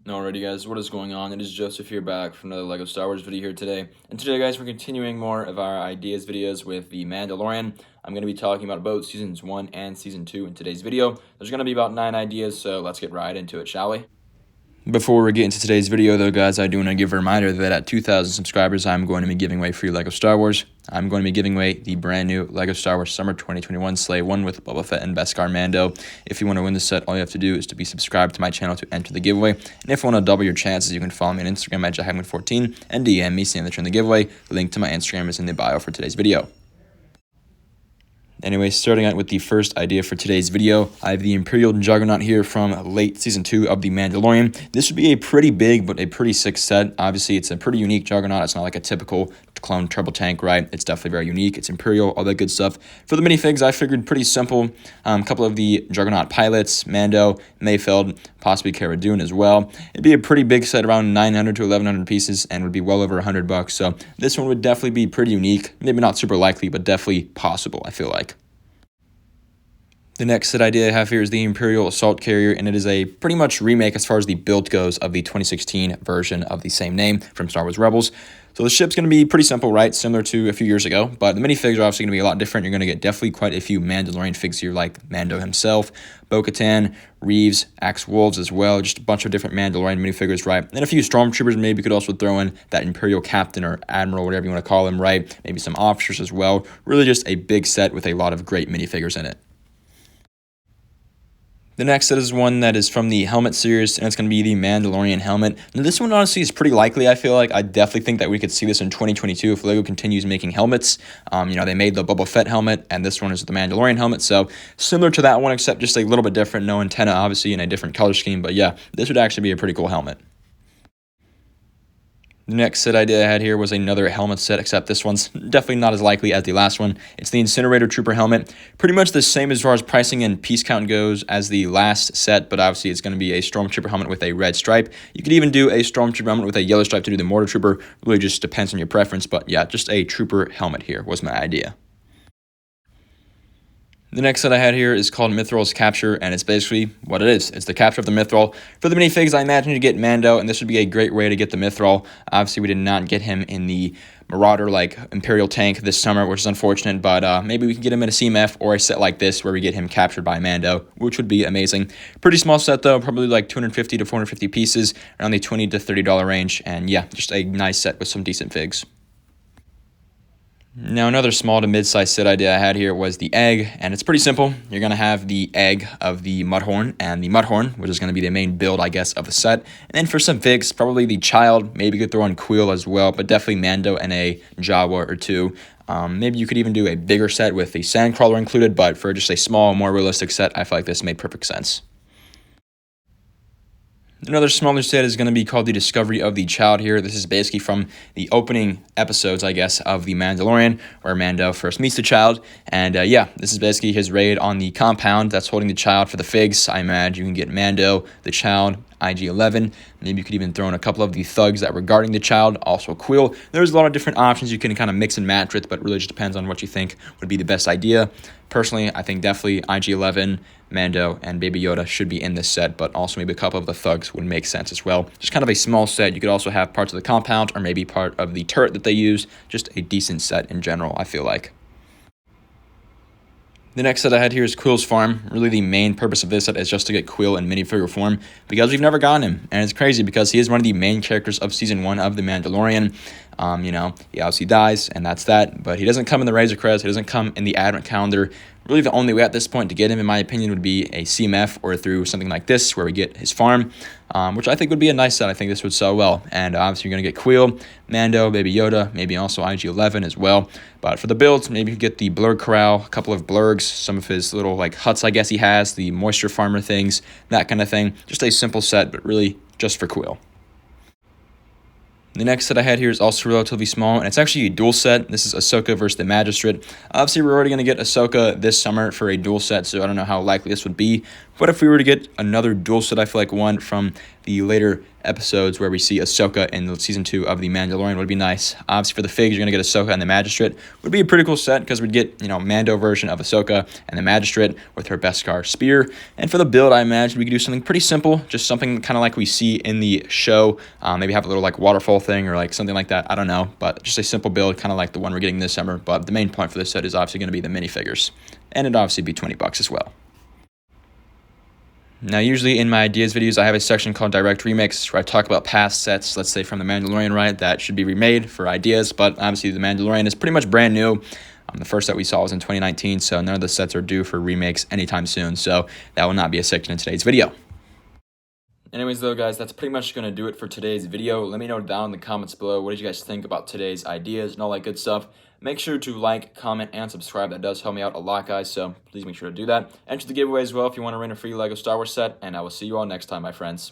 Alrighty guys, what is going on? It is Joseph here back for another LEGO Star Wars video here today. And today guys, we're continuing more of our ideas videos with the Mandalorian. I'm going to be talking about both Seasons 1 and Season 2 in today's video. There's going to be about 9 ideas, so let's get right into it, shall we? Before we get into today's video though guys, I do want to give a reminder that at 2,000 subscribers, I'm going to be giving away free LEGO Star Wars. I'm going to be giving away the brand new LEGO Star Wars Summer 2021 Sleigh 1 with Boba Fett and Beskar Mando. If you want to win this set, all you have to do is to be subscribed to my channel to enter the giveaway. And if you want to double your chances, you can follow me on Instagram at JackHackman14 and DM me saying that you're in the giveaway. The link to my Instagram is in the bio for today's video. Anyway, starting out with the first idea for today's video, I have the Imperial Juggernaut here from late Season 2 of The Mandalorian. This would be a pretty big but a pretty sick set. Obviously, it's a pretty unique Juggernaut. It's not like a typical clone turbo tank, right? It's definitely very unique. It's Imperial, all that good stuff. For the minifigs, I figured pretty simple. A couple of the Juggernaut pilots, Mando, Mayfeld, possibly Cara Dune as well. It'd be a pretty big set, around 900 to 1,100 pieces, and would be well over $100. So this one would definitely be pretty unique. Maybe not super likely, but definitely possible, I feel like. The next set idea I have here is the Imperial Assault Carrier, and it is a pretty much remake as far as the build goes of the 2016 version of the same name from Star Wars Rebels. So the ship's going to be pretty simple, right? Similar to a few years ago, but the minifigs are obviously going to be a lot different. You're going to get definitely quite a few Mandalorian figs here, like Mando himself, Bo-Katan, Reeves, Axe Wolves as well, just a bunch of different Mandalorian minifigures, right? And a few Stormtroopers, maybe you could also throw in that Imperial Captain or Admiral, whatever you want to call him, right? Maybe some officers as well. Really just a big set with a lot of great minifigures in it. The next set is one that is from the Helmet series, and it's going to be the Mandalorian Helmet. Now, this one honestly is pretty likely, I feel like. I definitely think that we could see this in 2022 if LEGO continues making helmets. They made the Boba Fett helmet, and this one is the Mandalorian helmet, so similar to that one, except just a little bit different. No antenna, obviously, in a different color scheme, but yeah, this would actually be a pretty cool helmet. The next set idea I had here was another helmet set, except this one's definitely not as likely as the last one. It's the Incinerator Trooper helmet. Pretty much the same as far as pricing and piece count goes as the last set, but obviously it's going to be a Stormtrooper helmet with a red stripe. You could even do a Stormtrooper helmet with a yellow stripe to do the Mortar Trooper. Really just depends on your preference, but yeah, just a Trooper helmet here was my idea. The next set I had here is called Mythrol's Capture, and it's basically what it is. It's the capture of the Mythrol. For the minifigs, I imagine you get Mando, and this would be a great way to get the Mythrol. Obviously, we did not get him in the Marauder, like Imperial tank this summer, which is unfortunate, but maybe we can get him in a CMF or a set like this where we get him captured by Mando, which would be amazing. Pretty small set, though, probably like 250 to 450 pieces, around the $20 to $30 range, and yeah, just a nice set with some decent figs. Now, another small to mid-sized set idea I had here was the egg, and it's pretty simple. You're going to have the egg of the Mudhorn, and the Mudhorn, which is going to be the main build, I guess, of the set. And then for some figs, probably the child, maybe you could throw in Kuiil as well, but definitely Mando and a Jawa or two. Maybe you could even do a bigger set with the Sandcrawler included, but for just a small, more realistic set, I feel like this made perfect sense. Another smaller set is going to be called the Discovery of the Child here. This is basically from the opening episodes, I guess, of The Mandalorian, where Mando first meets the child. And yeah, this is basically his raid on the compound that's holding the child for the figs. I imagine you can get Mando, the child, IG-11. Maybe you could even throw in a couple of the thugs that were guarding the child, also Kuiil. There's a lot of different options you can kind of mix and match with, but really just depends on what you think would be the best idea. Personally, I think definitely IG-11, Mando, and Baby Yoda should be in this set, but also maybe a couple of the thugs would make sense as well. Just kind of a small set. You could also have parts of the compound or maybe part of the turret that they use. Just a decent set in general, I feel like. The next set I had here is Kuiil's Farm. Really the main purpose of this set is just to get Kuiil in minifigure form because we've never gotten him. And it's crazy because he is one of the main characters of Season 1 of The Mandalorian. He obviously dies, and that's that. But he doesn't come in the Razor Crest. He doesn't come in the Advent Calendar. Really the only way at this point to get him, in my opinion, would be a CMF or through something like this where we get his farm, which I think would be a nice set. I think this would sell well. And obviously you're going to get Kuiil, Mando, Baby Yoda, maybe also IG-11 as well. But for the builds, maybe you get the Blurg Corral, a couple of Blurgs, some of his little like huts I guess he has, the moisture farmer things, that kind of thing. Just a simple set, but really just for Kuiil. The next set I had here is also relatively small, and it's actually a dual set. This is Ahsoka versus the Magistrate. Obviously, we're already going to get Ahsoka this summer for a dual set, so I don't know how likely this would be But if we were to get another dual set, I feel like one from the later episodes where we see Ahsoka in season 2 of The Mandalorian would be nice. Obviously, for the figs, you're going to get Ahsoka and the Magistrate. Would be a pretty cool set because we'd get, Mando version of Ahsoka and the Magistrate with her Beskar spear. And for the build, I imagine we could do something pretty simple, just something kind of like we see in the show. Maybe have a little like waterfall thing or like something like that. I don't know, but just a simple build, kind of like the one we're getting this summer. But the main point for this set is obviously going to be the minifigures. And it'd obviously be $20 as well. Now, usually in my ideas videos, I have a section called Direct Remix where I talk about past sets, let's say from The Mandalorian, right, that should be remade for ideas. But obviously, The Mandalorian is pretty much brand new. The first set we saw was in 2019, so none of the sets are due for remakes anytime soon. So that will not be a section in today's video. Anyways, though, guys, that's pretty much going to do it for today's video. Let me know down in the comments below, what did you guys think about today's ideas and all that good stuff. Make sure to like, comment, and subscribe. That does help me out a lot, guys, so please make sure to do that. Enter the giveaway as well if you want to win a free LEGO Star Wars set, and I will see you all next time, my friends.